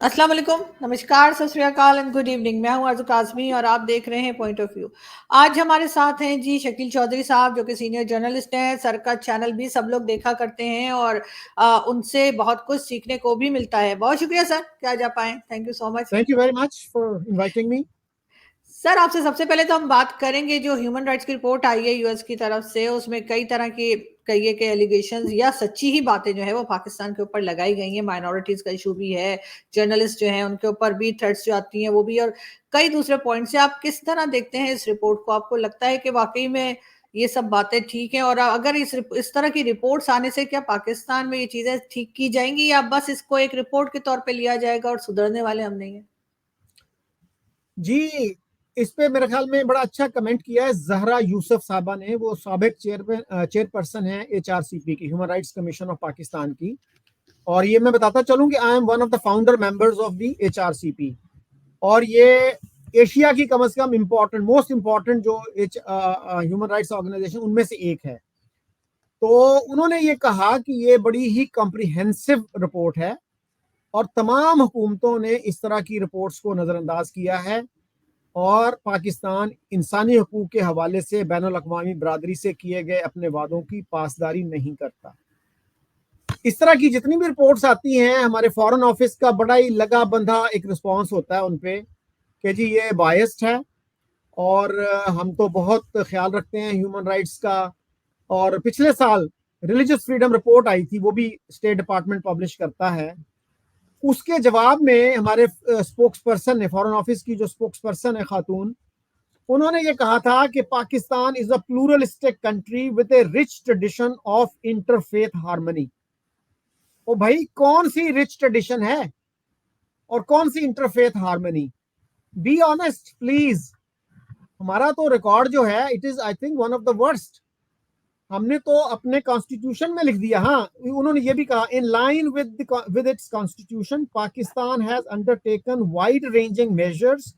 अस्सलाम वालेकुम, नमस्कार, सत श्री अकाल एंड गुड इवनिंग। मैं हूं आरज़ू काज़मी और आप देख रहे हैं पॉइंट ऑफ व्यू। आज हमारे साथ हैं जी शकील चौधरी साहब, जो कि सीनियर जर्नलिस्ट हैं। सर का चैनल भी सब लोग देखा करते हैं और उनसे बहुत कुछ सीखने को भी मिलता है। बहुत शुक्रिया सर कि आज आप आए। Thank you so much. Thank you very much for inviting me. Sir, आपसे सबसे पहले तो हम बात करेंगे जो ह्यूमन राइट्स की रिपोर्ट आई है यूएस की तरफ से, उसमें कई तरह की कहिए कि एलिगेशंस या सच्ची ही बातें जो है वो पाकिस्तान के ऊपर लगाई गई हैं। माइनॉरिटीज का इशू भी है, जर्नलिस्ट जो हैं उनके ऊपर भी थ्रेट्स जो आती हैं वो भी, और कई दूसरे पॉइंट से। आप किस तरह देखते हैं इस रिपोर्ट को? आपको लगता है कि वाकई में ये सब बातें ठीक हैं? और अगर इस तरह की रिपोर्ट्स आने से क्या पाकिस्तान में ये चीजें ठीक की जाएंगी, या बस इसको एक रिपोर्ट के तौर पर लिया जाएगा और सुधरने वाले हम नहीं है? जी, इस पे मेरे ख्याल में बड़ा अच्छा कमेंट किया है जहरा यूसुफ साहबा ने। वो साबिक चेयरपर्सन है एचआरसीपी की, human rights commission of Pakistan की। और ये मैं बताता चलूं कि I am one of the founder members of the HRCP. और ये एशिया की कम से कम इम्पोर्टेंट, मोस्ट इम्पोर्टेंट जो ह्यूमन राइट्स ऑर्गेनाइजेशन उनमें से एक है। तो उन्होंने ये कहा कि ये बड़ी ही कॉम्प्रिहेंसिव रिपोर्ट है और तमाम हुकूमतों ने इस तरह की रिपोर्ट्स को नजरअंदाज किया है। और पाकिस्तान इंसानी हकूक के हवाले से बैनुल अक़वामी बरादरी से किए गए अपने वादों की पासदारी नहीं करता। इस तरह की जितनी भी रिपोर्ट्स आती हैं, हमारे फॉरेन ऑफिस का बड़ा ही लगा बंधा एक रिस्पॉन्स होता है उनपे कि जी ये बायस्ड है और हम तो बहुत ख्याल रखते हैं ह्यूमन राइट्स का। और पिछले साल रिलीजियस फ्रीडम रिपोर्ट आई थी, वो भी स्टेट डिपार्टमेंट पब्लिश करता है। उसके जवाब में हमारे स्पोक्स पर्सन ने, फॉरेन ऑफिस की जो स्पोक्स पर्सन है खातून, उन्होंने ये कहा था कि Pakistan is a pluralistic country with a rich tradition of interfaith harmony. ओ भाई, कौन सी रिच ट्रेडिशन है और कौन सी interfaith harmony? Be honest please. हमारा तो रिकॉर्ड जो है, it is I think one of the worst. हमने तो अपने कॉन्स्टिट्यूशन में लिख दिया। हाँ, उन्होंने ये भी कहा, in line with its constitution Pakistan has undertaken wide ranging measures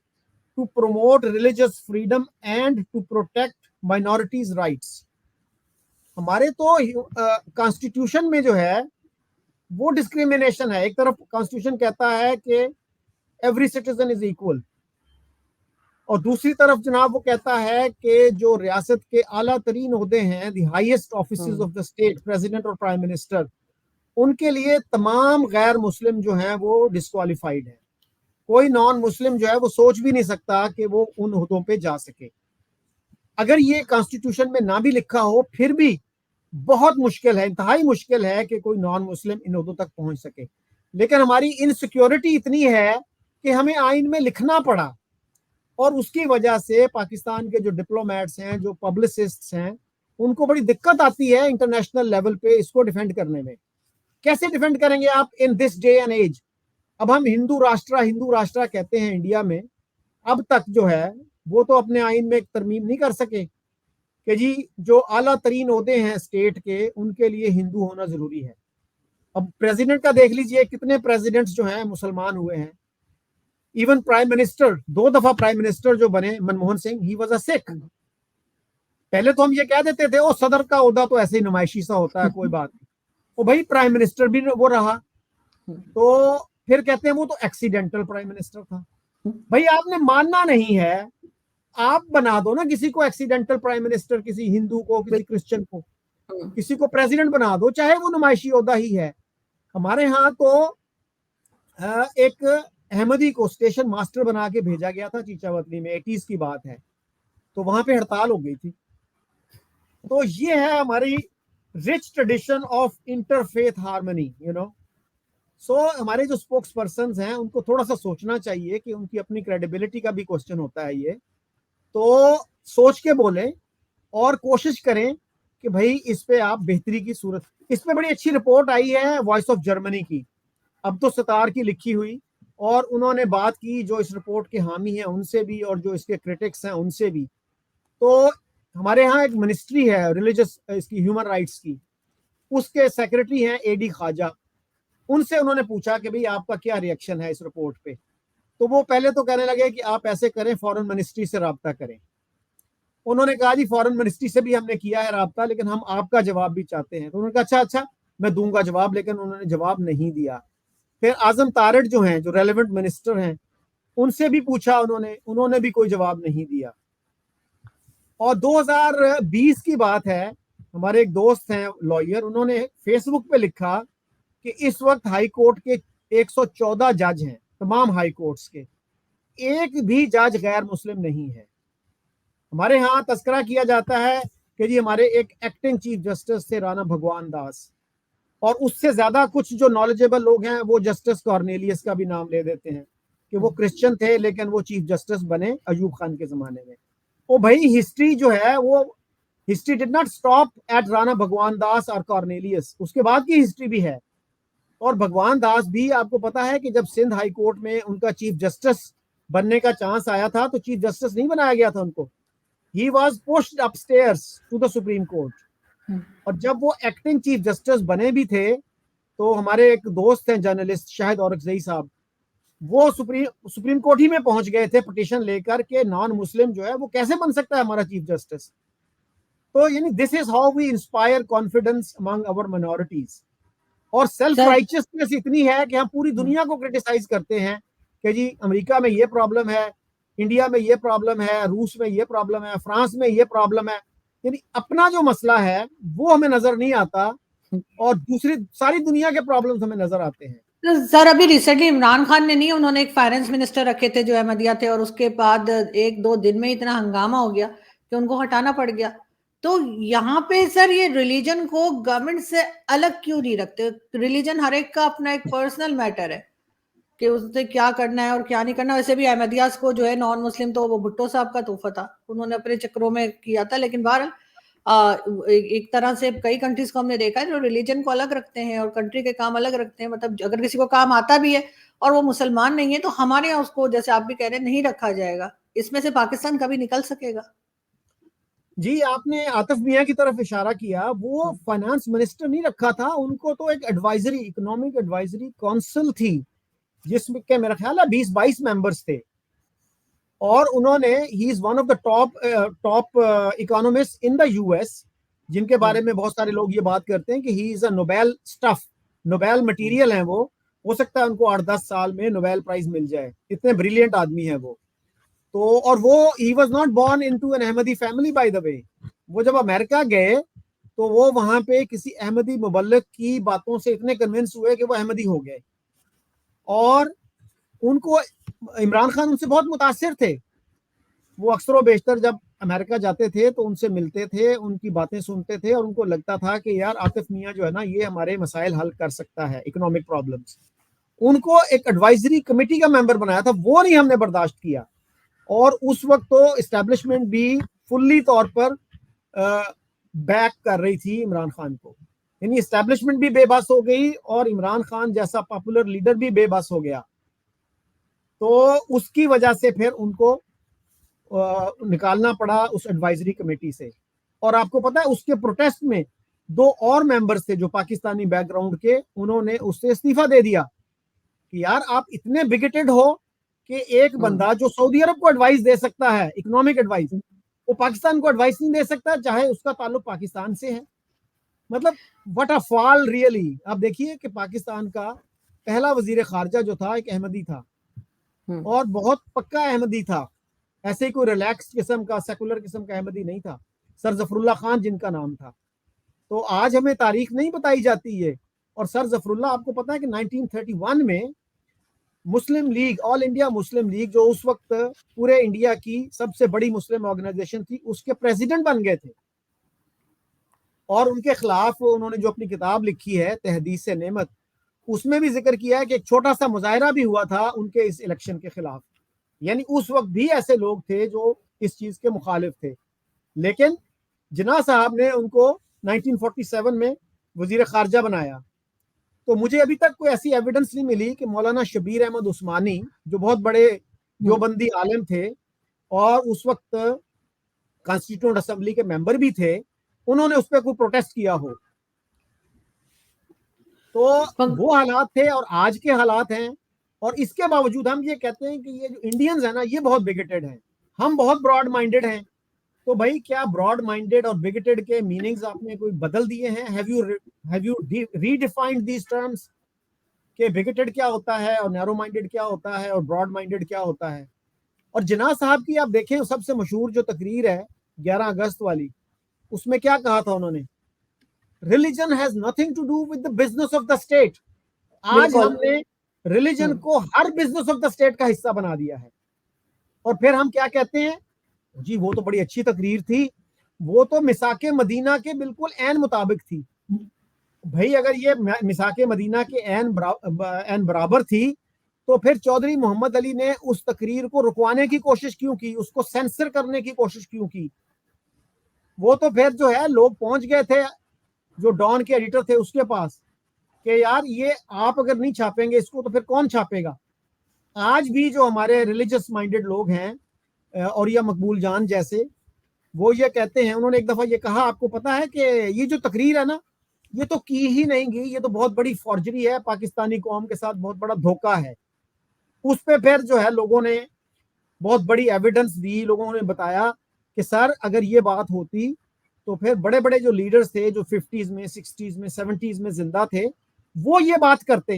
to promote religious freedom and to protect minorities rights. हमारे तो कॉन्स्टिट्यूशन में जो है वो डिस्क्रिमिनेशन है। एक तरफ कॉन्स्टिट्यूशन कहता है कि एवरी सिटीजन इज इक्वल, और दूसरी तरफ जनाब वो कहता है कि जो रियासत के आला तरीन ओहदे हैं, the highest offices of the state, president और प्राइम मिनिस्टर, उनके लिए तमाम गैर मुस्लिम जो हैं वो डिस्क्वालिफाइड है। कोई नॉन मुस्लिम जो है वो सोच भी नहीं सकता कि वो उन ओहदों पे जा सके। अगर ये कॉन्स्टिट्यूशन में ना भी लिखा हो, फिर भी बहुत मुश्किल है, इंतहाई मुश्किल है कि कोई नॉन मुस्लिम इन ओहदों तक पहुंच सके। लेकिन हमारी इनसिक्योरिटी इतनी है कि हमें आइन में लिखना पड़ा, और उसकी वजह से पाकिस्तान के जो डिप्लोमेट्स हैं, जो पब्लिसिस्ट्स हैं, उनको बड़ी दिक्कत आती है इंटरनेशनल लेवल पे इसको डिफेंड करने में। कैसे डिफेंड करेंगे आप in this day and age? अब हम हिंदू राष्ट्र कहते हैं इंडिया में, अब तक जो है वो तो अपने आइन में एक तरमीम नहीं कर सके कि जी जो आला तरीन ओहदे हैं स्टेट के, उनके लिए हिंदू होना जरूरी है। अब प्रेसिडेंट का देख लीजिए, कितने प्रेसिडेंट्स जो हैं मुसलमान हुए हैं। इवन प्राइम मिनिस्टर, 2 दफा प्राइम मिनिस्टर जो बने, Manmohan Singh, he was a Sikh. पहले तो हम ये कह देते थे ओ सदर का ओहदा तो ऐसे ही नुमाइशी सा होता है, कोई बात नहीं। वो भाई प्राइम मिनिस्टर भी वो रहा, तो फिर कहते हैं वो तो एक्सीडेंटल प्राइम मिनिस्टर था। भाई आपने मानना नहीं है, आप बना दो ना किसी को एक्सीडेंटल प्राइम मिनिस्टर, किसी हिंदू को, किसी क्रिश्चियन को, किसी को प्रेसिडेंट बना दो, चाहे वो नुमाइशी ओहदा ही है। हमारे यहाँ तो एक अहमदी को स्टेशन मास्टर बना के भेजा गया था चीचावतली में, 80s की बात है, तो वहां पे हड़ताल हो गई थी। तो ये है हमारी rich tradition of interfaith harmony, you know. So हमारे जो स्पोक्स पर्सन हैं उनको थोड़ा सा सोचना चाहिए कि उनकी अपनी क्रेडिबिलिटी का भी क्वेश्चन होता है ये। तो सोच के बोले और कोशिश करें कि भाई इस पे आप बेहतरी की सूरत। इस पे बड़ी अच्छी रिपोर्ट आई है वॉइस ऑफ जर्मनी की, अब तो सतार की लिखी हुई, और उन्होंने बात की जो इस रिपोर्ट के हामी हैं उनसे भी और जो इसके क्रिटिक्स हैं उनसे भी। तो हमारे यहाँ एक मिनिस्ट्री है रिलीजियस इसकी, ह्यूमन राइट्स की, उसके सेक्रेटरी हैं एडी ख्वाजा। उनसे उन्होंने पूछा कि भाई आपका क्या रिएक्शन है इस रिपोर्ट पे। तो वो पहले तो कहने लगे कि आप ऐसे करें, फॉरेन मिनिस्ट्री से रब्ता करें। उन्होंने कहा जी फॉरेन मिनिस्ट्री से भी हमने किया है रब्ता, लेकिन हम आपका जवाब भी चाहते हैं। तो उन्होंने कहा अच्छा अच्छा, मैं दूंगा जवाब, लेकिन उन्होंने जवाब नहीं दिया। फिर आजम तारड़ जो हैं, जो रेलेवेंट मिनिस्टर हैं, उनसे भी पूछा उन्होंने भी कोई जवाब नहीं दिया। और 2020 की बात है, हमारे एक दोस्त हैं लॉयर, उन्होंने फेसबुक पे लिखा कि इस वक्त हाई कोर्ट के 114 जज हैं, तमाम हाई कोर्ट्स के, एक भी जज गैर मुस्लिम नहीं है। हमारे यहाँ तस्करा किया जाता है कि जी हमारे एक एक्टिंग चीफ जस्टिस थे राणा भगवान दास, और उससे ज्यादा कुछ जो नॉलेजेबल लोग हैं वो जस्टिस कॉर्नेलियस का भी नाम ले देते हैं कि वो क्रिश्चियन थे लेकिन वो चीफ जस्टिस बने अयूब खान के जमाने में। वो भाई हिस्ट्री जो है वो history did not stop at Rana भगवान दास और कॉर्नेलियस, उसके बाद की हिस्ट्री भी है। और भगवान दास भी आपको पता है कि जब सिंध हाई कोर्ट में उनका चीफ जस्टिस बनने का चांस आया था तो चीफ जस्टिस नहीं बनाया गया था उनको, he was pushed upstairs to the Supreme Court. और जब वो एक्टिंग चीफ जस्टिस बने भी थे तो हमारे एक दोस्त हैं जर्नलिस्ट शाहिद औरकजई साहब, वो सुप्रीम कोर्ट ही में पहुंच गए थे पिटीशन लेकर के नॉन मुस्लिम जो है वो कैसे बन सकता है हमारा चीफ जस्टिस। तो यानी this is how we inspire confidence among our minorities. और सेल्फ राइचियसनेस इतनी है कि हम पूरी दुनिया को क्रिटिसाइज करते हैं कि जी अमेरिका में ये प्रॉब्लम है, इंडिया में ये प्रॉब्लम है, रूस में ये प्रॉब्लम है, फ्रांस में ये प्रॉब्लम है, यानी अपना जो मसला है वो हमें नजर नहीं आता और दूसरी सारी दुनिया के प्रॉब्लम्स हमें नजर आते हैं। तो सर अभी रिसेंटली इमरान खान ने नहीं, उन्होंने एक फाइनेंस मिनिस्टर रखे थे जो अहमदिया थे, और उसके बाद एक दो दिन में इतना हंगामा हो गया कि उनको हटाना पड़ गया। तो यहाँ पे सर ये रिलीजन को गवर्नमेंट से अलग क्यों नहीं रखते? रिलीजन हर एक का अपना एक पर्सनल मैटर है कि उससे क्या करना है और क्या नहीं करना। वैसे भी अहमदियास को जो है नॉन मुस्लिम तो वो भुट्टो साहब का तोहफा था, उन्होंने अपने चक्रों में किया था। लेकिन बहरहाल एक तरह से कई कंट्रीज को हमने देखा है जो रिलीजन को अलग रखते हैं और कंट्री के काम अलग रखते हैं। मतलब अगर किसी को काम आता भी है और वो मुसलमान नहीं है तो हमारे यहाँ उसको, जैसे आप भी कह रहे हैं, नहीं रखा जाएगा। इसमें से पाकिस्तान कभी निकल सकेगा? जी आपने आतिफ मियां की तरफ इशारा किया, वो फाइनेंस मिनिस्टर नहीं रखा था, उनको तो एक एडवाइजरी, इकोनॉमिक एडवाइजरी काउंसिल थी जिसमें के मेरा ख्याल है 20-22 मेंबर्स थे। और उन्होंने, he is one of the top economist in the US, जिनके बारे में बहुत सारे लोग ये बात करते हैं कि he is a Nobel stuff, Nobel material है वो। हो सकता है उनको 8-10 साल में नोबेल प्राइज मिल जाए, इतने ब्रिलियंट आदमी है वो। तो और वो he was not born into an Ahmadi family by the way. वो जब अमेरिका गए तो वो वहां पे किसी अहमदी मुबल्लिग की बातों से इतने कन्विंस हुए कि वो अहमदी हो गए। और उनको इमरान खान उनसे बहुत मुतासिर थे। वो अक्सर बेशतर जब अमेरिका जाते थे तो उनसे मिलते थे, उनकी बातें सुनते थे और उनको लगता था कि यार आतिफ मियां जो है ना ये हमारे मसाइल हल कर सकता है, इकोनॉमिक प्रॉब्लम्स। उनको एक एडवाइजरी कमेटी का मेंबर बनाया था, वो नहीं हमने बर्दाश्त किया। और उस वक्त तो इस्टेब्लिशमेंट भी फुल्ली तौर पर बैक कर रही थी इमरान खान को, यानी इस्टेब्लिशमेंट भी बेबस हो गई और इमरान खान जैसा पॉपुलर लीडर भी बेबस हो गया। तो उसकी वजह से फिर उनको निकालना पड़ा उस एडवाइजरी कमेटी से। और आपको पता है उसके प्रोटेस्ट में 2 और मेंबर्स थे जो पाकिस्तानी बैकग्राउंड के, उन्होंने उससे इस्तीफा दे दिया कि यार आप इतने बिगेटेड हो कि एक बंदा जो सऊदी अरब को एडवाइस दे सकता है, इकोनॉमिक एडवाइस, वो पाकिस्तान को एडवाइस नहीं दे सकता चाहे उसका ताल्लुक पाकिस्तान से है। मतलब व्हाट अ फॉल रियली। आप देखिए कि पाकिस्तान का पहला वजीर खारजा जो था एक अहमदी था और बहुत पक्का अहमदी था, ऐसे ही कोई रिलैक्स किस्म का सेकुलर किस्म का अहमदी नहीं था, सर जफरुल्लाह खान जिनका नाम था। तो आज हमें तारीख नहीं बताई जाती है। और सर जफरुल्लाह आपको पता है कि 1931 में मुस्लिम लीग, ऑल इंडिया मुस्लिम लीग, जो उस वक्त पूरे इंडिया की सबसे बड़ी मुस्लिम ऑर्गेनाइजेशन थी, उसके प्रेसिडेंट बन गए थे। और उनके खिलाफ उन्होंने जो अपनी किताब लिखी है तहदीस से नेमत, उसमें भी जिक्र किया है कि एक छोटा सा मुजाहरा भी हुआ था उनके इस इलेक्शन के खिलाफ। यानी उस वक्त भी ऐसे लोग थे जो इस चीज के मुखालिफ थे। लेकिन जिन्ना साहब ने उनको 1947 में वजीर खारजा बनाया। तो मुझे अभी तक कोई ऐसी एविडेंस नहीं मिली कि मौलाना शबीर अहमद उस्मानी, जो बहुत बड़े देवबंदी आलिम थे और उस वक्त कॉन्स्टिट्यूंट असेंबली के मेंबर भी थे, उन्होंने उस पर कोई प्रोटेस्ट किया हो। तो वो हालात थे और आज के हालात हैं। और इसके बावजूद हम ये कहते हैं कि ये जो इंडियंस है ना ये बहुत बिगेटेड हैं, हम बहुत ब्रॉड माइंडेड हैं। तो भाई क्या ब्रॉड माइंडेड और बिगेटेड के मीनिंग्स आपने कोई बदल दिए हैं? Have you redefined these terms कि बिगेटेड क्या होता है और नैरो माइंडेड क्या होता है और ब्रॉड माइंडेड क्या होता है। और जिन्ना साहब की आप देखें सबसे मशहूर जो तकरीर है 11 अगस्त वाली, उसमें क्या कहा था उन्होंने, religion has nothing to do with the business of the state. आज बिल्कुल। हमने रिलीजन को हर बिजनेस ऑफ द स्टेट का हिस्सा बना दिया है। और फिर हम क्या कहते हैं, जी वो तो बड़ी अच्छी तकरीर थी, वो तो मिसाके मदीना के बिल्कुल एन मुताबिक थी। भाई अगर ये मिसाके मदीना के एन बराबर थी तो फिर चौधरी मोहम्मद अली ने उस तकरीर को रुकवाने की कोशिश क्यों की, उसको सेंसर करने की कोशिश क्यों की। वो तो फिर जो है लोग पहुंच गए थे जो डॉन के एडिटर थे उसके पास कि यार ये आप अगर नहीं छापेंगे इसको तो फिर कौन छापेगा। आज भी जो हमारे रिलीजियस माइंडेड लोग हैं और या मकबूल जान जैसे, वो ये कहते हैं, उन्होंने एक दफा ये कहा, आपको पता है कि ये जो तकरीर है ना ये तो की ही नहीं गई, ये तो बहुत बड़ी फॉर्जरी है, पाकिस्तानी कौम के साथ बहुत बड़ा धोखा है। उस पे फिर जो है लोगों ने बहुत बड़ी एविडेंस दी, लोगों ने बताया कि सर अगर ये बात होती तो फिर बड़े बड़े जो लीडर्स थे जो 50s में 60s में 70s में जिंदा थे वो ये बात करते।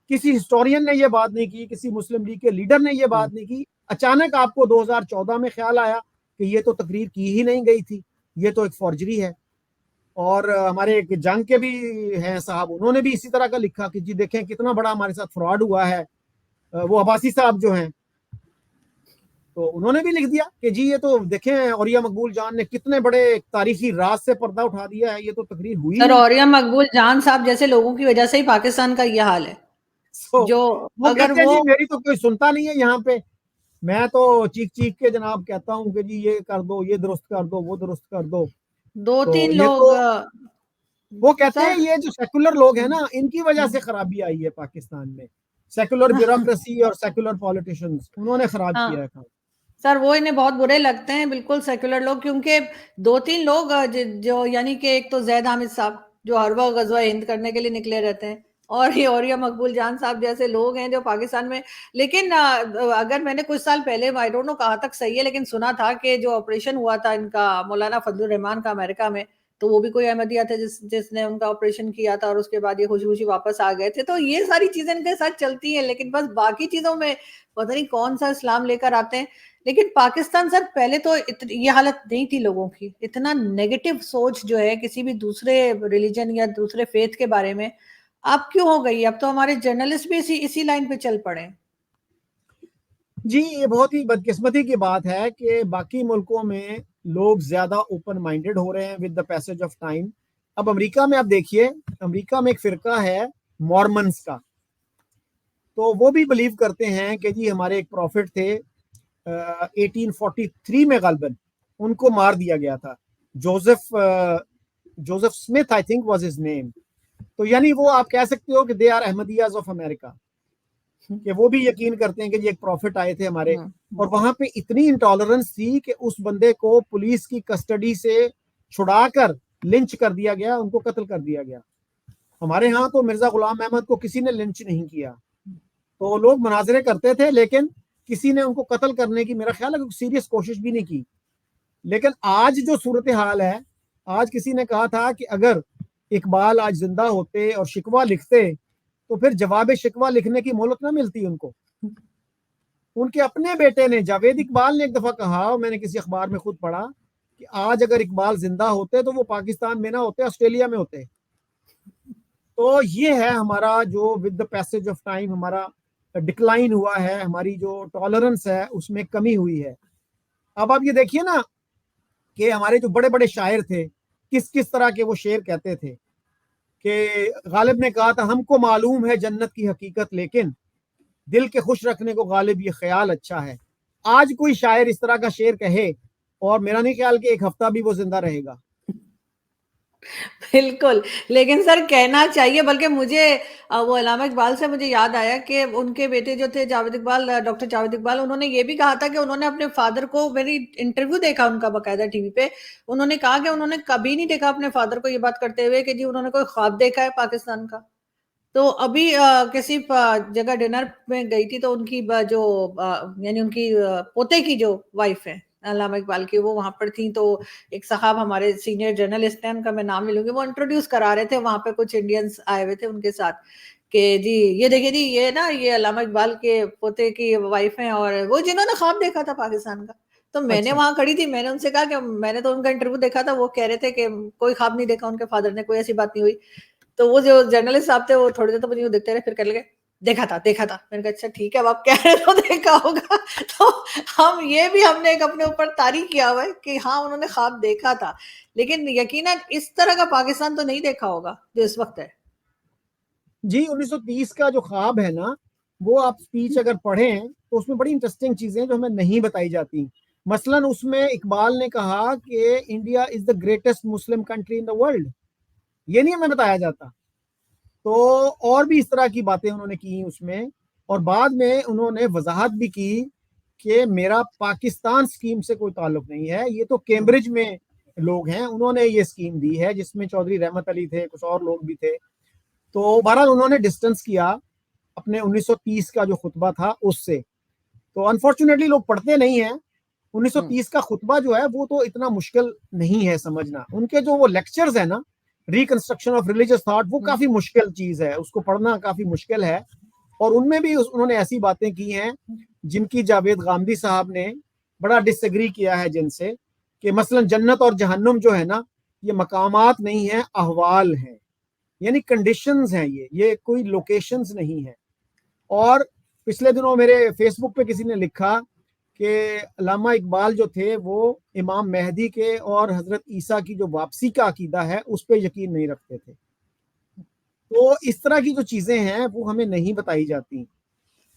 किसी हिस्टोरियन ने ये बात नहीं की, किसी मुस्लिम लीग के लीडर ने ये बात नहीं की। अचानक आपको 2014 में ख्याल आया कि ये तो तकरीर की ही नहीं गई थी, ये तो एक फॉर्जरी है। और हमारे एक जंग के भी हैं साहब, उन्होंने भी इसी तरह का लिखा कि जी देखें कितना बड़ा हमारे साथ फ्रॉड हुआ है। वो अब्बासी साहब जो हैं तो उन्होंने भी लिख दिया कि जी ये तो देखें औरिया मकबूल जान ने कितने बड़े तारीखी राज से पर्दा उठा दिया है, ये तो तकरीर हुई सर नहीं। औरिया मकबूल जान साहब जैसे लोगों की वजह से ही पाकिस्तान का ये हाल है। तो जो वो अगर कहते हैं वो जी मेरी तो कोई सुनता नहीं है यहाँ पे, मैं तो चीख चीख के जनाब कहता हूँ कि जी ये कर दो, ये दुरुस्त कर दो, वो दुरुस्त कर दो। दो तो तीन ये लोग तो वो कहते हैं सर ये जो सेकुलर लोग हैं ना इनकी वजह से खराबी आई है पाकिस्तान में। सेकुलर ब्यूरोक्रेसी और सेकुलर पॉलिटिशियंस उन्होंने खराब किया हाँ है काम। सर वो इन्हें बहुत बुरे लगते हैं बिल्कुल सेक्युलर लोग, क्योंकि दो तीन लोग जो यानी कि एक तो जैद हामिद साहब जो हर वक्त गजवा हिंद करने के लिए निकले रहते हैं, और ये औरिया मकबूल जान साहब जैसे लोग हैं जो पाकिस्तान में। लेकिन अगर मैंने कुछ साल पहले आई डोंट नो कहाँ तक सही है लेकिन सुना था कि जो ऑपरेशन हुआ था इनका मौलाना फजलुर रहमान का अमेरिका में, तो वो भी कोई अहमदिया थे जिसने उनका ऑपरेशन किया था और उसके बाद ये खुशी खुशी वापस आ गए थे। तो ये सारी चीजें इनके साथ चलती हैं, लेकिन बस बाकी चीजों में पता नहीं कौन सा इस्लाम लेकर आते हैं। लेकिन पाकिस्तान सर पहले तो ये हालत नहीं थी लोगों की, इतना नेगेटिव सोच जो है किसी भी दूसरे रिलीजन या दूसरे फेथ के बारे में अब क्यों हो गई। अब तो हमारे जर्नलिस्ट भी इसी लाइन पे चल पड़े। जी ये बहुत ही बदकिस्मती की बात है कि बाकी मुल्कों में लोग ज्यादा ओपन माइंडेड हो रहे हैं with the passage of time. अब अमेरिका में आप देखिए, अमेरिका में एक फिरका है मॉर्मन्स का, तो वो भी बिलीव करते हैं कि जी हमारे एक प्रॉफिट थे 1843 में गालबन उनको मार दिया गया था, Joseph Joseph Smith I think was his name. तो यानी वो आप कह सकते हो कि they are Ahmadiyyas of America, कि वो भी यकीन करते हैं कि ये एक प्रॉफिट आए थे हमारे। और वहां पे इतनी इंटॉलरेंस थी कि उस बंदे को पुलिस की कस्टडी से छुड़ाकर लिंच कर दिया गया, उनको कत्ल कर दिया गया। हमारे यहाँ तो मिर्जा गुलाम अहमद को किसी ने लिंच नहीं किया, तो लोग मुनाजरे करते थे लेकिन किसी ने उनको कत्ल करने की मेरा ख्याल है सीरियस कोशिश भी नहीं की। लेकिन आज जो सूरत हाल है, आज किसी ने कहा था कि अगर इकबाल आज जिंदा होते और शिकवा लिखते तो फिर जवाब शिकवा लिखने की मोहलत ना मिलती उनको। उनके अपने बेटे ने, जावेद इकबाल ने एक दफा कहा, और मैंने किसी अखबार में खुद पढ़ा, कि आज अगर इकबाल जिंदा होते तो वो पाकिस्तान में ना होते, ऑस्ट्रेलिया में होते। तो ये है हमारा जो with the passage of time हमारा डिक्लाइन हुआ है, हमारी जो टॉलरेंस है उसमें कमी हुई है। अब आप ये देखिए ना कि हमारे जो बड़े बड़े शायर थे किस किस तरह के वो शेर कहते थे, कि गालिब ने कहा था हमको मालूम है जन्नत की हकीकत लेकिन दिल के खुश रखने को गालिब ये ख्याल अच्छा है। आज कोई शायर इस तरह का शेर कहे और मेरा नहीं ख्याल कि एक हफ्ता भी वो जिंदा रहेगा। बिल्कुल। लेकिन सर कहना चाहिए, बल्कि मुझे वो अल्लामा इकबाल से मुझे याद आया कि उनके बेटे जो थे जावेद इकबाल, डॉक्टर जावेद इकबाल, उन्होंने ये भी कहा था कि उन्होंने अपने फादर को, मेरी इंटरव्यू देखा उनका बकायदा टीवी पे, उन्होंने कहा कि उन्होंने कभी नहीं देखा अपने फादर को ये बात करते हुए कि जी उन्होंने कोई ख्वाब देखा है पाकिस्तान का। तो अभी किसी जगह डिनर में गई थी तो उनकी जो यानी उनकी पोते की जो वाइफ है अल्लामा इकबाल की, वो वहां पर थी। तो एक साहब हमारे सीनियर जर्नलिस्ट हैं, उनका मैं नाम नहीं लूंगी, वो इंट्रोड्यूस करा रहे थे, वहां पे कुछ इंडियंस आए हुए थे उनके साथ। कि जी ये देखिए जी, ये ना ये अल्लामा इकबाल के पोते की वाइफ हैं और वो जिन्होंने ख्वाब देखा था पाकिस्तान का। तो मैंने अच्छा। वहां खड़ी थी, मैंने उनसे कहा कि मैंने तो उनका इंटरव्यू देखा था, वो कह रहे थे कि कोई ख्वाब नहीं देखा उनके फादर ने, कोई ऐसी बात नहीं हुई। तो वो जो जर्नलिस्ट साहब थे वो थोड़ी देर तो मुझे यूं देखते रहे, फिर कहने लगे देखा था देखा था। मैंने कहा अच्छा ठीक है, अब आप कह रहे तो देखा होगा। तो हम ये भी हमने एक अपने ऊपर तारी किया हुआ है कि हाँ उन्होंने ख्वाब देखा था, लेकिन यकीनन इस तरह का पाकिस्तान तो नहीं देखा होगा जो इस वक्त है। जी, 1930 का जो ख्वाब है ना, वो आप स्पीच अगर पढ़ें तो उसमें बड़ी इंटरेस्टिंग चीजें जो हमें नहीं बताई जाती। मसलन उसमें इकबाल ने कहा कि India is the greatest Muslim country in the world, ये नहीं हमें बताया जाता। तो और भी इस तरह की बातें उन्होंने की उसमें, और बाद में उन्होंने वजाहत भी की कि मेरा पाकिस्तान स्कीम से कोई ताल्लुक नहीं है, ये तो कैम्ब्रिज में लोग हैं, उन्होंने ये स्कीम दी है, जिसमें चौधरी रहमत अली थे, कुछ और लोग भी थे। तो बहरहाल उन्होंने डिस्टेंस किया अपने 1930 का जो खुतबा था उससे। तो अनफॉर्चुनेटली लोग पढ़ते नहीं है। 1930 का खुतबा जो है वो तो इतना मुश्किल नहीं है समझना। उनके जो वो लेक्चर्स है ना, रिकंस्ट्रक्शन ऑफ रिलीजियस थॉट, वो काफी मुश्किल चीज है, उसको पढ़ना काफी मुश्किल है। और उनमें भी उन्होंने ऐसी बातें की हैं जिनकी जावेद गांधी साहब ने बड़ा डिसएग्री किया है जिनसे, कि मसलन जन्नत और जहन्नुम जो है ना, ये मकामात नहीं है, अहवाल है, यानी कंडीशंस हैं, ये कोई लोकेशंस नहीं है। और पिछले दिनों मेरे फेसबुक पे किसी ने लिखा कि अल्लामा इकबाल जो थे वो इमाम मेहदी के और हजरत ईसा की जो वापसी का अकीदा है उस पर यकीन नहीं रखते थे। तो इस तरह की जो चीजें हैं वो हमें नहीं बताई जाती।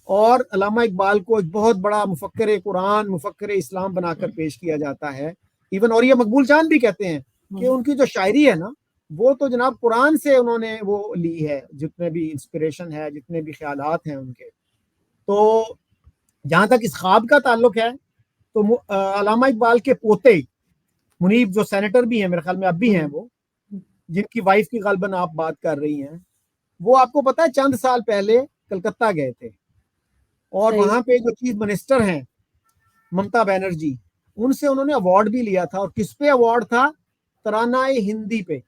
और अल्लामा इकबाल को एक बहुत बड़ा मुफक्कर कुरान, मुफक्कर इस्लाम बनाकर पेश किया जाता है। इवन और ये मकबूल चांद भी कहते हैं कि उनकी जो शायरी है ना, वो तो जनाब कुरान से उन्होंने वो ली है, जितने भी इंस्पिरेशन है, जितने भी ख्यालात हैं उनके। तो जहां तक इस ख्वाब का ताल्लुक है, तो अल्लामा इकबाल के पोते मुनीब जो सेनेटर भी हैं, मेरे ख्याल में अब भी हैं वो, जिनकी वाइफ की गलबन आप बात कर रही हैं, वो आपको पता है चंद साल पहले कलकत्ता गए थे, और सही। वहां पे जो चीफ मिनिस्टर हैं ममता बनर्जी, उनसे उन्होंने अवार्ड भी लिया था। और किस पे अवार्ड था? तरानाए हिंदी पे,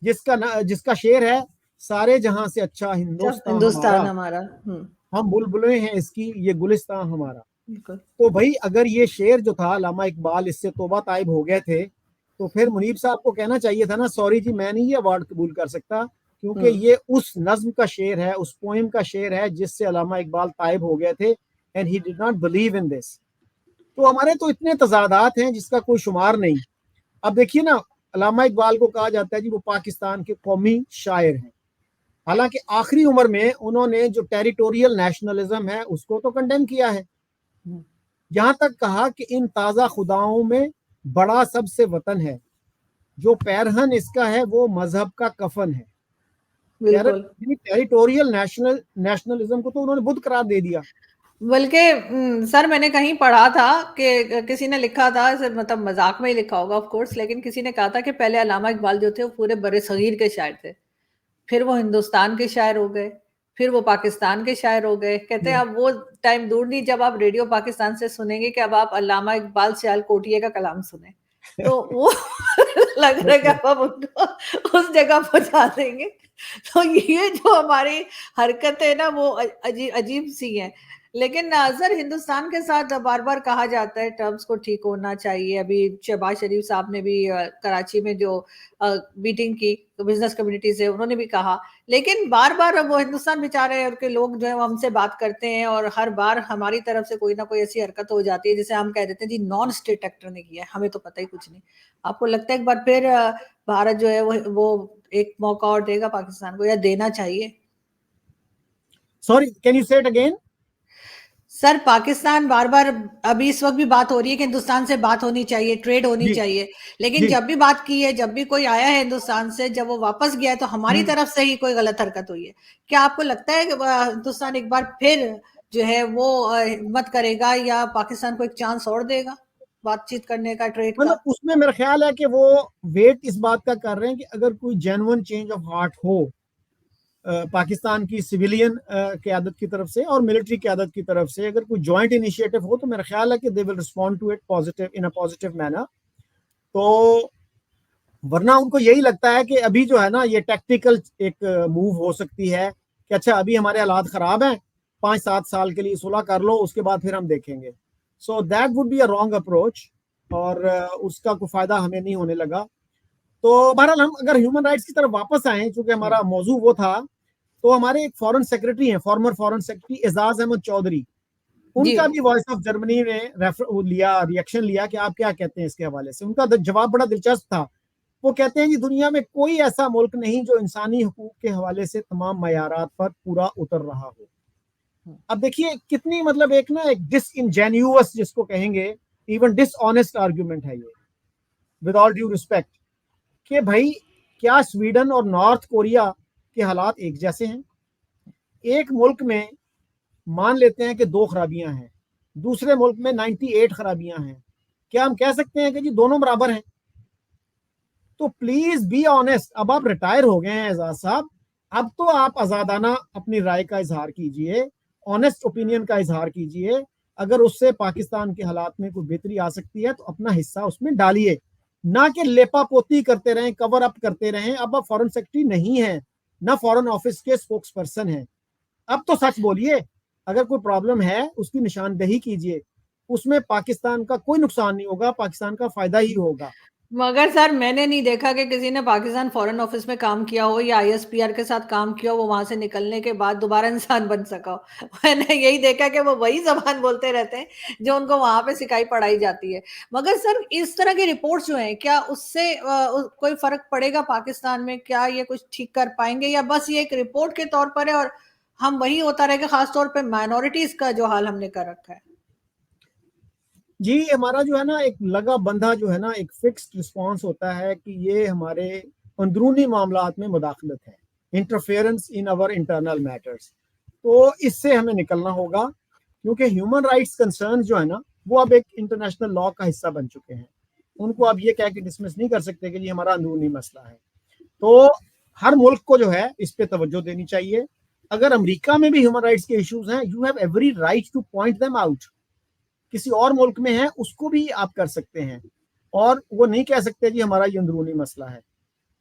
जिसका शेर है, सारे जहां से अच्छा जब हिंदुस्तान हमारा, हिंदुस्तान हमारा। हम बुलबुलें हैं इसकी, ये गुलिस्तान हमारा। बिल्कुल। तो भाई अगर ये शेर जो था अल्लामा इकबाल इससे तौबा ताइब हो गए थे, तो फिर मुनीब साहब को कहना चाहिए था ना, सॉरी जी मैं नहीं ये अवार्ड कबूल कर सकता, क्योंकि ये उस नज्म का शेर है, उस पोएम का शेर है जिससे अल्लामा इकबाल ताइब हो गए थे, and he did not believe in this. तो हमारे तो इतने तजादात हैं जिसका कोई शुमार नहीं। अब देखिए ना, अल्लामा इकबाल को कहा जाता है जी वो पाकिस्तान के कौमी शायर हैं, हालांकि आखिरी उम्र में उन्होंने जो टेरिटोरियल नेशनलिज्म है उसको तो कंडेम किया है। यहां तक कहा कि इन ताजा खुदाओं में बड़ा सबसे वतन है, जो पैरहन इसका है वो मजहब का कफन है। बिल्कुल। टेरिटोरियल नेशनलिज्म को तो उन्होंने बुत करार दे दिया। बल्कि सर मैंने कहीं पढ़ा था कि किसी ने लिखा था, मतलब मजाक में ही लिखा होगा ऑफ कोर्स, लेकिन किसी ने कहा था कि पहले अल्लामा इकबाल जो थे वो पूरे बड़े सगीर के शायर थे, फिर वो हिंदुस्तान के शायर हो गए, फिर वो पाकिस्तान के शायर हो गए। कहते हैं अब वो टाइम दूर नहीं जब आप रेडियो पाकिस्तान से सुनेंगे कि अब आप अल्लामा इकबाल सियाल कोटिया का कलाम सुने, तो वो लग रहा है कि अब उनको उस जगह पहुंचा देंगे। तो ये जो हमारी हरकत है ना वो अजीब अजीब सी है। लेकिन सर हिंदुस्तान के साथ बार बार कहा जाता है टर्म्स को ठीक होना चाहिए। अभी शहबाज शरीफ साहब ने भी कराची में जो मीटिंग की तो बिजनेस कम्युनिटी से उन्होंने भी कहा, लेकिन बार बार वो हिंदुस्तान बेचारे और के लोग जो है वो हमसे बात करते हैं और हर बार हमारी तरफ से कोई ना कोई ऐसी हरकत हो जाती है जिसे हम कह देते हैं जी नॉन स्टेट एक्टर ने किया है, हमें तो पता ही कुछ नहीं। आपको लगता है एक बार फिर भारत जो है वो एक मौका और देगा पाकिस्तान को, या देना चाहिए? सॉरी, कैन यू से इट अगेन? सर पाकिस्तान बार बार, अभी इस वक्त भी बात हो रही है कि हिंदुस्तान से बात होनी चाहिए, ट्रेड होनी जी चाहिए, लेकिन जी। जब भी बात की है, जब भी कोई आया है हिंदुस्तान से, जब वो वापस गया है तो हमारी तरफ से ही कोई गलत हरकत हुई है। क्या आपको लगता है कि हिंदुस्तान एक बार फिर जो है वो हिम्मत करेगा या पाकिस्तान को एक चांस और देगा बातचीत करने का, ट्रेड का? मतलब उसमें मेरा ख्याल है कि वो वेट इस बात का कर रहे हैं कि अगर कोई जेन्युइन चेंज ऑफ हार्ट हो पाकिस्तान की सिविलियन क़यादत की तरफ से और मिलिट्री क़यादत की तरफ से, अगर कोई जॉइंट इनिशिएटिव हो, तो मेरा ख्याल है कि they will respond to it positive, in a positive manner. तो वरना उनको यही लगता है कि अभी जो है ना ये टैक्टिकल एक मूव हो सकती है, कि अच्छा अभी हमारे हालात खराब हैं, 5-7 साल के लिए सुलह कर लो, उसके बाद फिर हम देखेंगे। So that would be a wrong approach, और उसका कोई फायदा हमें नहीं होने लगा। तो बहरहाल हम अगर ह्यूमन राइट्स की तरफ वापस आए, चूंकि हमारा मौजू वो था, तो हमारे एक फॉरेन सेक्रेटरी हैं, former foreign secretary Aizaz Ahmad Chaudhry, ji उनका भी वॉइस ऑफ जर्मनी ने रिएक्शन लिया कि आप क्या कहते हैं इसके हवाले से। उनका जवाब बड़ा दिलचस्प था। वो कहते हैं कि दुनिया में कोई ऐसा मुल्क नहीं जो इंसानी हकूक के हवाले से तमाम मयारात पर पूरा उतर रहा हो। अब देखिए कितनी मतलब एक ना एक डिसइनजेन्युअस जिसको कहेंगे, इवन डिसऑनेस्ट आर्ग्यूमेंट है ये, विद ऑल ड्यू रिस्पेक्ट, कि भाई क्या स्वीडन और नॉर्थ कोरिया के हालात एक जैसे हैं? एक मुल्क में मान लेते हैं कि 2 खराबियां हैं, दूसरे मुल्क में 98 खराबियां हैं, क्या हम कह सकते हैं कि जी दोनों बराबर हैं? तो प्लीज बी ऑनेस्ट। अब आप रिटायर हो गए हैं एजाज साहब, अब तो आप आजादाना अपनी राय का इजहार कीजिए, ऑनेस्ट ओपिनियन का इजहार कीजिए। अगर उससे पाकिस्तान के हालात में कोई बेहतरी आ सकती है तो अपना हिस्सा उसमें डालिए, ना कि लेपापोती करते रहें, कवर अप करते रहें। अब आप फॉरेन सेक्रेटरी नहीं है, ना फॉरेन ऑफिस के स्पोक्स पर्सन है। अब तो सच बोलिए, अगर कोई प्रॉब्लम है उसकी निशानदेही कीजिए, उसमें पाकिस्तान का कोई नुकसान नहीं होगा, पाकिस्तान का फायदा ही होगा। मगर सर मैंने नहीं देखा कि किसी ने पाकिस्तान फॉरेन ऑफिस में काम किया हो या आईएसपीआर के साथ काम किया हो, वो वहां से निकलने के बाद दोबारा इंसान बन सका हो। मैंने यही देखा कि वो वही जबान बोलते रहते हैं जो उनको वहां पे सिखाई पढ़ाई जाती है। मगर सर इस तरह की रिपोर्ट्स जो हैं, क्या उससे कोई फर्क पड़ेगा पाकिस्तान में? क्या ये कुछ ठीक कर पाएंगे, या बस ये एक रिपोर्ट के तौर पर है और हम वही होता रहेगा, खासतौर पर माइनॉरिटीज का जो हाल हमने कर रखा है? जी हमारा जो है ना एक लगा बंधा जो है ना एक फिक्स्ड रिस्पांस होता है कि ये हमारे अंदरूनी मामलात में मुदाखलत है, interference in our internal matters. तो इससे हमें निकलना होगा, क्योंकि ह्यूमन राइट्स कंसर्न जो है ना वो अब एक इंटरनेशनल लॉ का हिस्सा बन चुके हैं। उनको अब ये कह के डिसमिस नहीं कर सकते कि ये हमारा अंदरूनी मसला है। तो हर मुल्क को जो है इस पे तवज्जो देनी चाहिए। अगर अमेरिका में भी ह्यूमन राइट्स के इश्यूज हैं, you have every right two point them out. किसी और मुल्क में है उसको भी आप कर सकते हैं, और वो नहीं कह सकते जी हमारा ये अंदरूनी मसला है।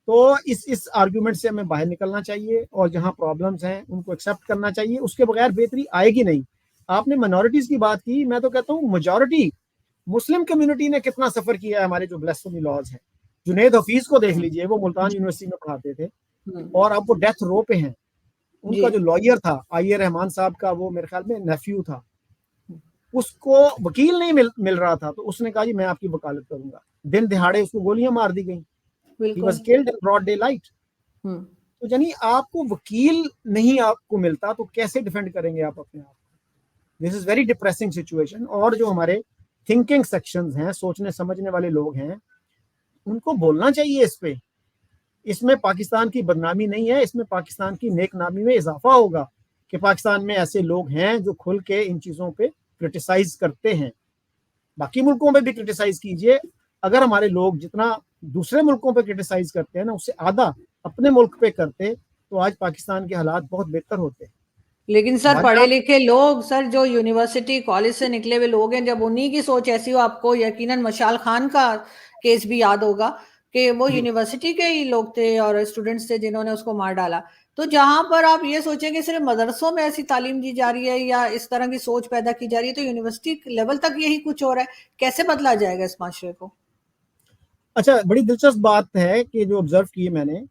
तो इस आर्ग्यूमेंट से हमें बाहर निकलना चाहिए, और जहां प्रॉब्लम्स हैं उनको एक्सेप्ट करना चाहिए, उसके बगैर बेहतरी आएगी नहीं। आपने माइनॉरिटीज की बात की, मैं तो कहता हूँ मेजॉरिटी मुस्लिम कम्युनिटी ने कितना सफर किया है हमारे जो ब्लास्फेमी लॉज हैं। जुनैद हफीज को देख लीजिए, वो मुल्तान यूनिवर्सिटी में पढ़ाते थे और अब वो डेथ रो पे हैं। जी उनका जो लॉयर था आईए रहमान साहब का, वो मेरे ख्याल में नेफ्यू था, उसको वकील नहीं मिल रहा था, तो उसने कहा जी मैं आपकी वकालत करूंगा। दिन दिहाड़े उसको गोलियां मार दी गई, ही वाज बिल्कुल। Killed in broad daylight. Hmm. तो यानी आपको वकील नहीं आपको मिलता तो कैसे डिफेंड करेंगे आप अपने आप को? This is very depressing situation. और जो हमारे थिंकिंग सेक्शंस हैं, सोचने समझने वाले लोग हैं, उनको बोलना चाहिए इस पे। इसमें पाकिस्तान की बदनामी नहीं है, इसमें पाकिस्तान की नेक नामी में इजाफा होगा कि पाकिस्तान में ऐसे लोग हैं जो खुल के इन चीजों पे क्रिटिसाइज करते हैं। बाकी मुल्कों पे भी क्रिटिसाइज कीजिए। अगर हमारे लोग जितना दूसरे मुल्कों पे क्रिटिसाइज करते हैं ना, उससे आधा अपने मुल्क पे करते, तो आज पाकिस्तान के हालात बहुत बेहतर होते। लेकिन सर हमारे पढ़े यहाँ लिखे लोग, सर जो यूनिवर्सिटी कॉलेज से निकले हुए लोग हैं, जब उन्हीं की सोच ऐसी हो, आपको यकीनन मशाल खान का केस भी याद होगा कि वो जी यूनिवर्सिटी के ही लोग थे और स्टूडेंट्स थे जिन्होंने उसको मार डाला। तो जहां पर आप ये सोचें कि सिर्फ मदरसों में ऐसी तालीम दी जा रही है या इस तरह की सोच पैदा की जा रही है, तो यूनिवर्सिटी लेवल तक यही कुछ हो रहा है। कैसे बदला जाएगा इस माशरे को? अच्छा, बड़ी दिलचस्प बात है कि जो ऑब्जर्व की मैंने,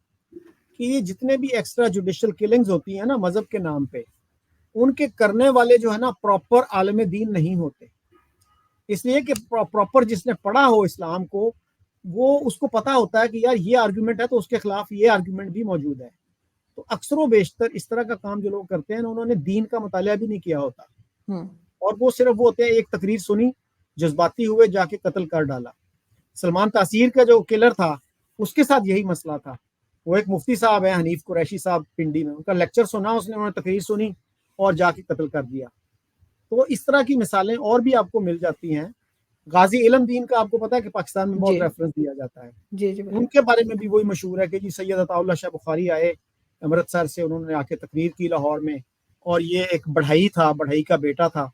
कि ये जितने भी एक्स्ट्रा जुडिशियल किलिंग्स होती हैं ना मजहब के नाम पे, उनके करने वाले जो है ना प्रॉपर आलम दीन नहीं होते। इसलिए कि प्रॉपर जिसने पढ़ा हो इस्लाम को, वो उसको पता होता है कि यार ये आर्ग्यूमेंट है तो उसके खिलाफ ये आर्ग्यूमेंट भी मौजूद है। तो अक्सर बेशतर इस तरह का काम जो लोग करते हैं ना, उन्होंने दीन का मुतालिया भी नहीं किया होता, हम्म। और वो सिर्फ वो होते हैं, एक तकरीर सुनी, जज्बाती हुए जाके कत्ल कर डाला। सलमान तासीर का जो किलर था उसके साथ यही मसला था। वो एक मुफ्ती साहब है हनीफ कुरैशी साहब, पिंडी में, उनका लेक्चर सुना उसने, उन्होंने तकरीर सुनी और जाके कत्ल कर दिया। तो इस तरह की मिसालें और भी आपको मिल जाती हैं। गाजी इलम दीन का आपको पता है कि पाकिस्तान में जी बहुत रेफरेंस दिया जाता है। जी जी बिल्कुल। उनके बारे में भी वही मशहूर है कि जी सैयद अताउल्लाह शाह बुखारी आए अमृतसर से, उन्होंने आके तकरीर की लाहौर में, और ये एक बढ़ई था, बढ़ई का बेटा था,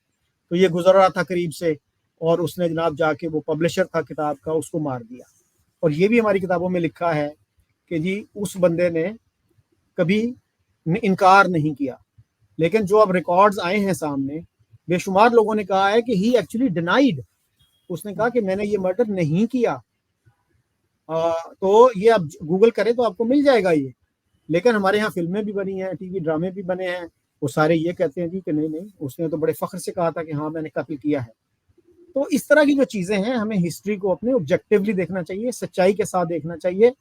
तो ये गुजर रहा था करीब से, और उसने जनाब जाके, वो पब्लिशर था किताब का, उसको मार दिया। और ये भी हमारी किताबों में लिखा है कि जी उस बंदे ने कभी ने इनकार नहीं किया, लेकिन जो अब रिकॉर्ड्स आए हैं सामने, बेशुमार लोगों ने कहा है कि ही एक्चुअली डिनाइड, उसने कहा कि मैंने ये मर्डर नहीं किया। तो ये आप गूगल करें तो आपको मिल जाएगा ये। लेकिन हमारे यहाँ फिल्में भी बनी हैं, टीवी ड्रामे भी बने हैं, वो सारे ये कहते हैं जी कि नहीं नहीं, उसने तो बड़े फख्र से कहा था कि हाँ मैंने कत्ल किया है। तो इस तरह की जो चीजें हैं, हमें हिस्ट्री को अपने ऑब्जेक्टिवली देखना चाहिए, सच्चाई के साथ देखना चाहिए,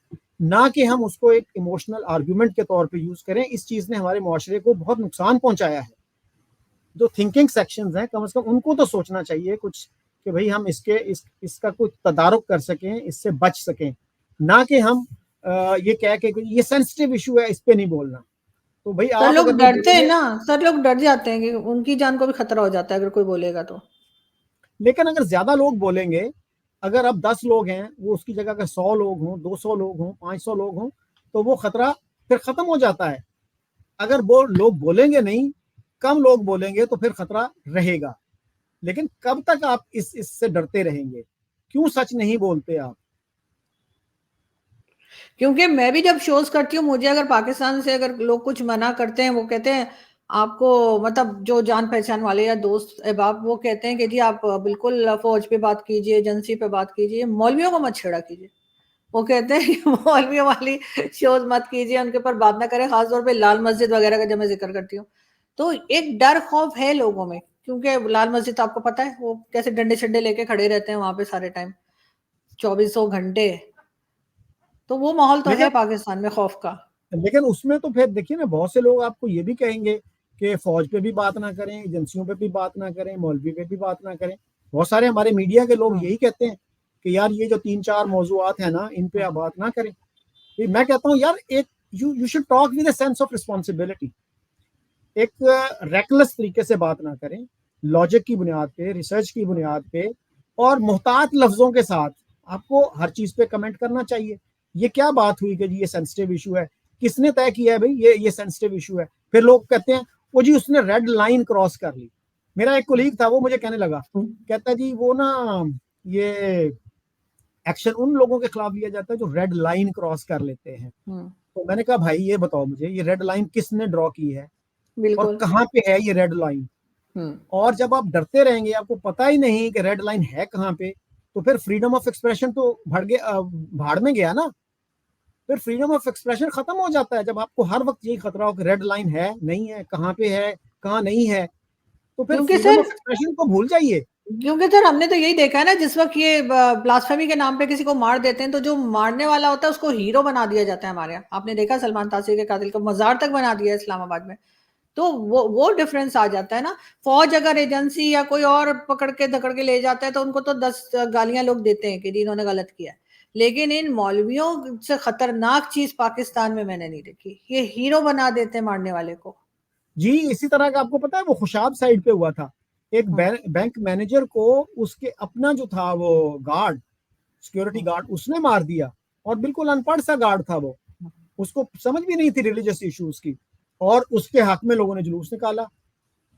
ना कि हम उसको एक इमोशनल आर्गुमेंट के तौर पे यूज करें। इस चीज ने हमारे मुआशरे को बहुत नुकसान पहुंचाया है। जो थिंकिंग सेक्शंस हैं, कम से कम उनको तो सोचना चाहिए कुछ कि भाई हम इसका कुछ तदारुक कर सकें, इससे बच सकें, ना कि हम ये कह के ये सेंसिटिव इशू है इस पे नहीं बोलना। तो भाई सर आप लोग अगर नहीं डरते हैं बोलेंगे, ना, सर लोग डर जाते हैं कि उनकी जान को भी खतरा हो जाता है अगर कोई बोलेगा तो। लेकिन अगर ज्यादा लोग बोलेंगे, अगर अब 10 लोग हैं, वो उसकी जगह अगर 100 लोग हों, 200 लोग हों, 500 लोग हों, तो वो खतरा फिर खत्म हो जाता है। अगर वो लोग बोलेंगे नहीं, कम लोग बोलेंगे, तो फिर खतरा रहेगा। लेकिन कब तक आप इससे डरते रहेंगे? क्यों सच नहीं बोलते आप? क्योंकि मैं भी जब शोज करती हूँ, मुझे अगर पाकिस्तान से अगर लोग कुछ मना करते हैं, वो कहते हैं आपको, मतलब जो जान पहचान वाले या दोस्त अहबाब, वो कहते हैं कि जी आप बिल्कुल फौज पे बात कीजिए, एजेंसी पे बात कीजिए, मौलवियों को मत छेड़ा कीजिए। वो कहते हैं कि मौलवियों वाली शोज मत कीजिए, उनके ऊपर बात ना करें, खासतौर पे लाल मस्जिद वगैरह का जब मैं जिक्र करती हूँ। तो एक डर खौफ है लोगों में, क्योंकि लाल मस्जिद तो आपको पता है वो कैसे डंडे शंडे लेके खड़े रहते हैं वहां पे सारे टाइम, 2400 घंटे। तो वो माहौल तो है लेकिन पाकिस्तान में खौफ का। लेकिन उसमें तो फिर देखिए ना, बहुत से लोग आपको ये भी कहेंगे कि फौज पे भी बात ना करें, एजेंसियों पे भी बात ना करें, मौलवी पे भी बात ना करें। बहुत सारे हमारे मीडिया के लोग हम्म, यही कहते हैं कि यार ये जो 3-4 मौजूआत है ना, इन पे आप बात ना करें। मैं कहता हूँ यार, एक you should talk with a sense of responsibility. एक रेकलेस तरीके से बात ना करें, लॉजिक की बुनियाद पे, रिसर्च की बुनियाद पे, और मुहतात लफ्जों के साथ आपको हर चीज पे कमेंट करना चाहिए। ये क्या बात हुई कि जी ये सेंसिटिव इशू है? किसने तय किया है भाई ये सेंसिटिव इशू है? फिर लोग कहते हैं वो जी उसने रेड लाइन क्रॉस कर ली। मेरा एक कोलीग था, वो मुझे कहने लगा, कहता जी वो ना, ये एक्शन उन लोगों के खिलाफ लिया जाता है जो रेड लाइन क्रॉस कर लेते हैं। हम्म, तो मैंने कहा भाई ये बताओ मुझे, ये रेड लाइन किसने ड्रॉ की है और बिल्कुल। कहाँ पे है ये रेड लाइन? हम्म, और जब आप डरते रहेंगे, आपको पता ही नहीं कि रेड लाइन है कहाँ पे, तो फिर फ्रीडम ऑफ एक्सप्रेशन तो भाड़ में गया ना। फिर फ्रीडम ऑफ एक्सप्रेशन खत्म हो जाता है जब आपको हर वक्त यही खतरा हो कि रेड लाइन है नहीं है, कहाँ पे है कहाँ नहीं है। तो फिर क्योंकि फ्रीडम सर ऑफ एक्सप्रेशन को भूल जाइए। क्योंकि सर हमने तो यही देखा है ना, जिस वक्त ये ब्लास्फेमी के नाम पे किसी को मार देते हैं, तो जो मारने वाला होता है उसको हीरो बना दिया जाता है हमारे यहाँ। आपने देखा सलमान तासीर के कातिल को मजार तक बना दिया है इस्लामाबाद में। तो वो डिफरेंस आ जाता है ना। फौज अगर एजेंसी या कोई और पकड़ के धकड़ के ले जाता है तो उनको तो 10 गालियां लोग देते हैं कि जी इन्होंने गलत किया है। लेकिन इन मौलवियों से खतरनाक चीज पाकिस्तान में मैंने नहीं देखी, ये हीरो बना देते हैं मारने वाले को। जी इसी तरह का आपको पता है वो खुशाब साइड पे हुआ था। एक हम्म, बैंक मैनेजर को उसके अपना जो था वो गार्ड, सिक्योरिटी हम्म, गार्ड, उसने मार दिया। और बिल्कुल अनपढ़ सा गार्ड था वो, उसको समझ भी नहीं थी रिलीजियस इश्यूज की, और उसके हक में लोगों ने जुलूस निकाला।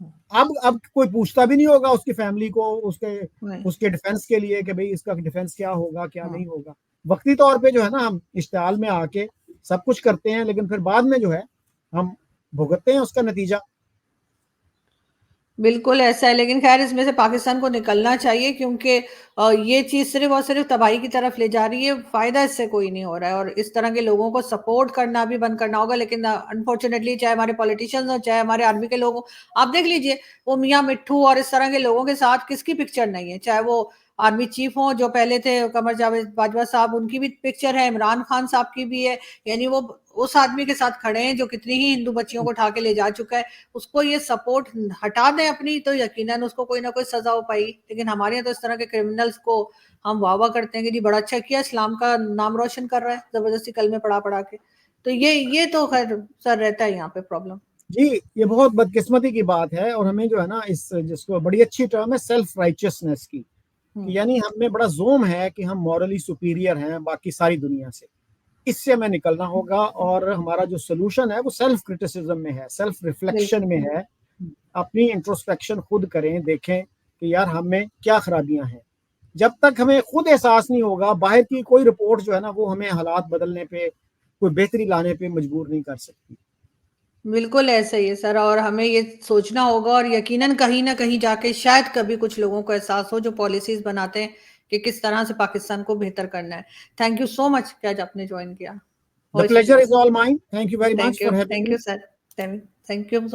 हम्म, अब कोई पूछता भी नहीं होगा उसकी फैमिली को, उसके वही, उसके डिफेंस के लिए कि भाई इसका डिफेंस क्या होगा क्या हम्म। नहीं होगा। वक्ती तौर पे जो है ना, हम इश्तेहाल में आके सब कुछ करते हैं, लेकिन फिर बाद में जो है हम भुगतते हैं उसका नतीजा। बिल्कुल ऐसा है, लेकिन खैर इसमें से पाकिस्तान को निकलना चाहिए, क्योंकि ये चीज सिर्फ और सिर्फ तबाही की तरफ ले जा रही है, फायदा इससे कोई नहीं हो रहा है। और इस तरह के लोगों को सपोर्ट करना भी बंद करना होगा। लेकिन अनफॉर्चुनेटली चाहे हमारे पॉलिटिशियंस हो चाहे हमारे आर्मी के लोग हो, आप देख लीजिए वो मियाँ मिट्ठू और इस तरह के लोगों के साथ किसकी पिक्चर नहीं है। चाहे वो आर्मी चीफ हो जो पहले थे कमर जावेद बाजवा साहब, उनकी भी पिक्चर है, इमरान खान साहब की भी है। यानी वो उस आदमी के साथ खड़े हैं जो कितनी ही हिंदू बच्चियों को उठा के ले जा चुका है। उसको ये सपोर्ट हटा दें अपनी, तो यकीनन उसको कोई ना कोई सजा हो पाई। लेकिन हमारे यहाँ तो इस तरह के क्रिमिनल्स को हम वाह वाह करते हैं कि जी बड़ा अच्छा किया, इस्लाम का नाम रोशन कर रहा है जबरदस्ती कलमे पढ़ा पढ़ा के। तो ये तो खैर सर रहता है यहाँ पे प्रॉब्लम। जी ये बहुत बदकिस्मती की बात है, और हमें जो है ना, इस जिसको बड़ी अच्छी टर्म है सेल्फ राइचियसनेस की, कि हम्म, यानी हमें बड़ा जोम है कि हम मॉरली सुपीरियर हैं बाकी सारी दुनिया से। इससे हमें निकलना होगा, और हमारा जो सोल्यूशन है वो सेल्फ क्रिटिसिज्म में है, सेल्फ रिफ्लेक्शन में बिल्कुल। है। अपनी इंट्रोस्पेक्शन खुद करें, देखें कि यार हमें क्या खराबियां हैं। जब तक हमें खुद एहसास नहीं होगा, बाहर की कोई रिपोर्ट जो है ना वो हमें हालात बदलने पे, कोई बेहतरी लाने पे मजबूर नहीं कर सकती। बिल्कुल ऐसा ही है सर, और हमें ये सोचना होगा और यकीनन कहीं ना कहीं जाके शायद कभी कुछ लोगों को एहसास हो जो पॉलिसीज बनाते हैं कि किस तरह से पाकिस्तान को बेहतर करना है। थैंक यू सो मच कि आज आपने ज्वाइन किया The voice of pleasure is news. all mine. Thank you very much for having thank me. You sir, thank you.